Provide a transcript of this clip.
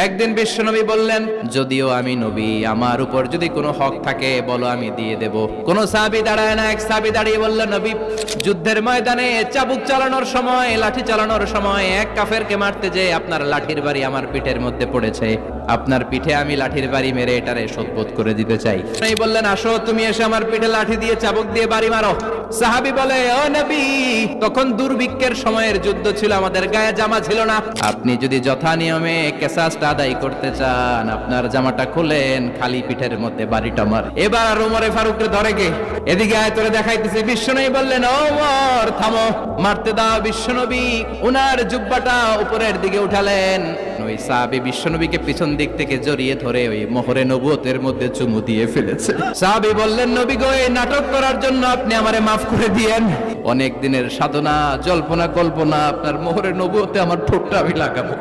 একদিন বিশ্বনবী বললেন, যদিও আমি নবী, আমার উপর যদি কোনো হক থাকে বলো, আমি দিয়ে দেব। কোন সাহাবী দাঁড়ায় না, এক সাহাবী দাঁড়িয়ে বললেন, নবী, যুদ্ধের ময়দানে চাবুক চালানোর সময়, লাঠি চালানোর সময় এক কাফেরকে মারতে যে আপনার লাঠির বাড়ি আমার পিঠের মধ্যে পড়েছে, আপনার পিঠে আমি লাঠির বাড়ি মেরে এটারে শোধবোধ করে দিতে চাই। এই বললেন, আসো তুমি এসে আমার পিঠে লাঠি দিয়ে চাবুক দিয়ে বাড়ি মারো। সাহাবী বলে, ও নবী, তখন দুর্ভিক্ষের সময়ের যুদ্ধ ছিল, আমাদের গায়ে জামা ছিল না, আপনি যদি যথা নিয়মে কেসাসটা আদায় করতে চান, আপনার জামাটা খুলেন, খালি পিঠের মধ্যে বাড়িটা মার। এবার ওমরে ফারুককে ধরে গে, এদিকে আয় তোরে দেখাইতেছে। বিশ্বনবী বললেন, ওমর থামো, মারতে দাও। বিশ্বনবী উনার জুব্বাটা উপরের দিকে উঠালেন। ওই সাহাবী বিশ্বনবীকে পিছন দিক থেকে জড়িয়ে ধরে ওই মোহরে নবুয়তের মধ্যে চুমু দিয়ে ফেলেছে। সাহাবী বললেন, নবী গো, এই নাটক করার জন্য আপনি আমারে মাফ করে দিয়েন। অনেক দিনের সাধনা, জল্পনা কল্পনা, আপনার মোহরে নবুয়তে আমার ঠোঁটটা আমি লাগাবো।